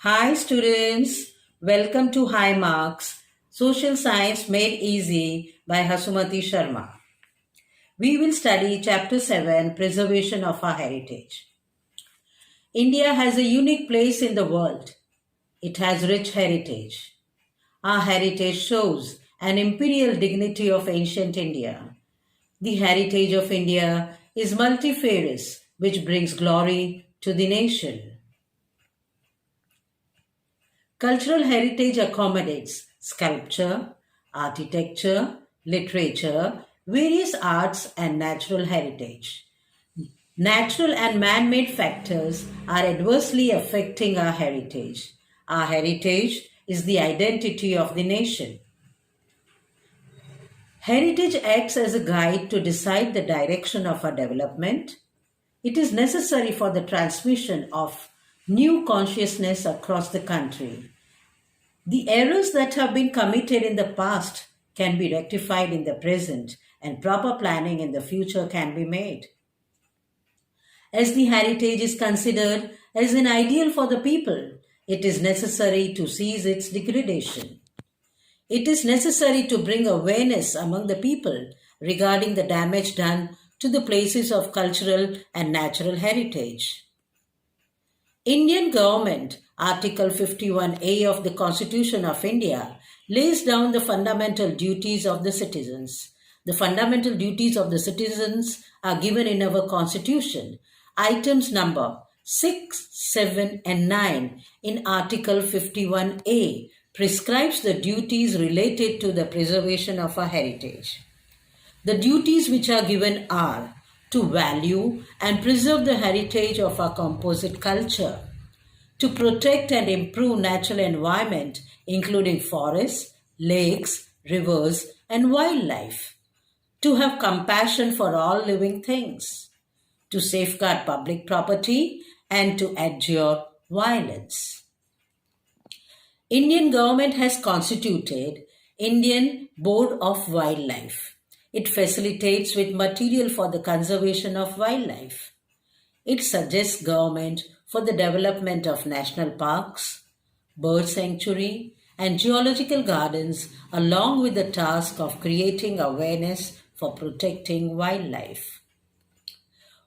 Hi students, welcome to High Marks, Social Science Made Easy by Hasumati Sharma. We will study Chapter 7, Preservation of our Heritage. India has a unique place in the world. It has rich heritage. Our heritage shows an imperial dignity of ancient India. The heritage of India is multifarious, which brings glory to the nation. Cultural heritage accommodates sculpture, architecture, literature, various arts, and natural heritage. Natural and man made factors are adversely affecting our heritage. Our heritage is the identity of the nation. Heritage acts as a guide to decide the direction of our development. It is necessary for the transmission of new consciousness across the country. The errors that have been committed in the past can be rectified in the present, and proper planning in the future can be made. As the heritage is considered as an ideal for the people, it is necessary to cease its degradation. It is necessary to bring awareness among the people regarding the damage done to the places of cultural and natural heritage. Indian government, Article 51A of the Constitution of India, lays down the fundamental duties of the citizens. The fundamental duties of the citizens are given in our Constitution. Items number 6, 7, and 9 in Article 51A prescribes the duties related to the preservation of our heritage. The duties which are given are to value and preserve the heritage of our composite culture, to protect and improve natural environment including forests, lakes, rivers, and wildlife, to have compassion for all living things, to safeguard public property, and to adjure violence. Indian government has constituted Indian Board of Wildlife. It facilitates with material for the conservation of wildlife. It suggests government for the development of national parks, bird sanctuary, and geological gardens, along with the task of creating awareness for protecting wildlife.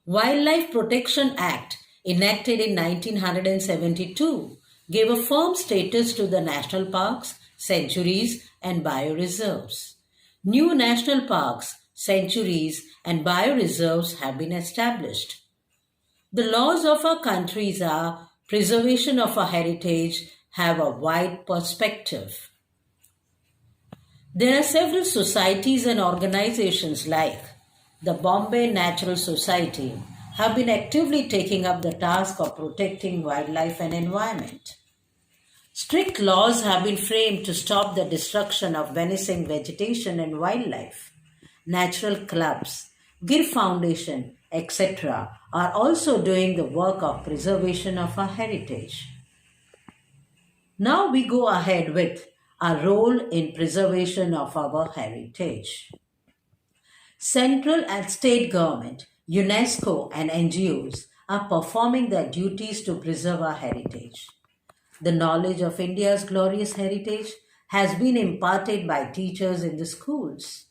Wildlife Protection Act, enacted in 1972, gave a firm status to the national parks, sanctuaries, and bioreserves. New national parks, sanctuaries, and bioreserves have been established. The laws of our countries are preservation of our heritage have a wide perspective. There are several societies and organizations like the Bombay Natural Society have been actively taking up the task of protecting wildlife and environment. Strict laws have been framed to stop the destruction of menacing vegetation and wildlife. Natural clubs, Gir Foundation, etc., are also doing the work of preservation of our heritage. Now we go ahead with our role in preservation of our heritage. Central and state government, UNESCO, and NGOs are performing their duties to preserve our heritage. The knowledge of India's glorious heritage has been imparted by teachers in the schools.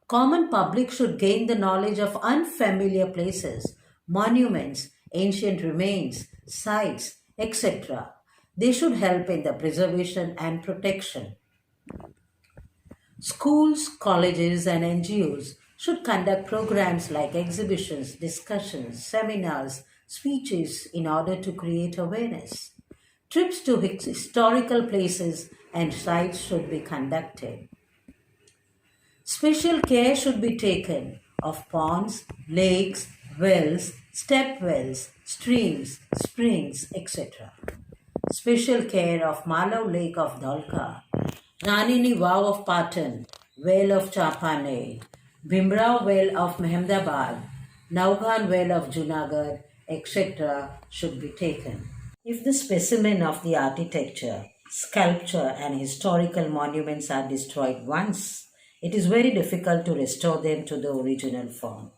Common public should gain the knowledge of unfamiliar places, monuments, ancient remains, sites, etc. They should help in the preservation and protection. Schools, colleges, and NGOs should conduct programs like exhibitions, discussions, seminars, speeches in order to create awareness. Trips to historical places and sites should be conducted. Special care should be taken of ponds, lakes, wells, step wells, streams, springs, etc. Special care of Malav Lake of Dhalka, Ranini Vav of Patan, Well of Chapane, Bhimrao Well of Mehmedabad, Naughan Well of Junagadh, etc. should be taken. If the specimen of the architecture, sculpture, and historical monuments are destroyed once, it is very difficult to restore them to the original form.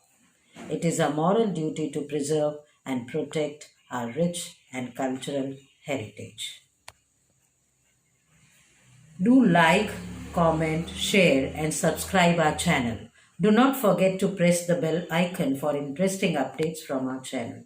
It is a moral duty to preserve and protect our rich and cultural heritage. Do like, comment, share, and subscribe our channel. Do not forget to press the bell icon for interesting updates from our channel.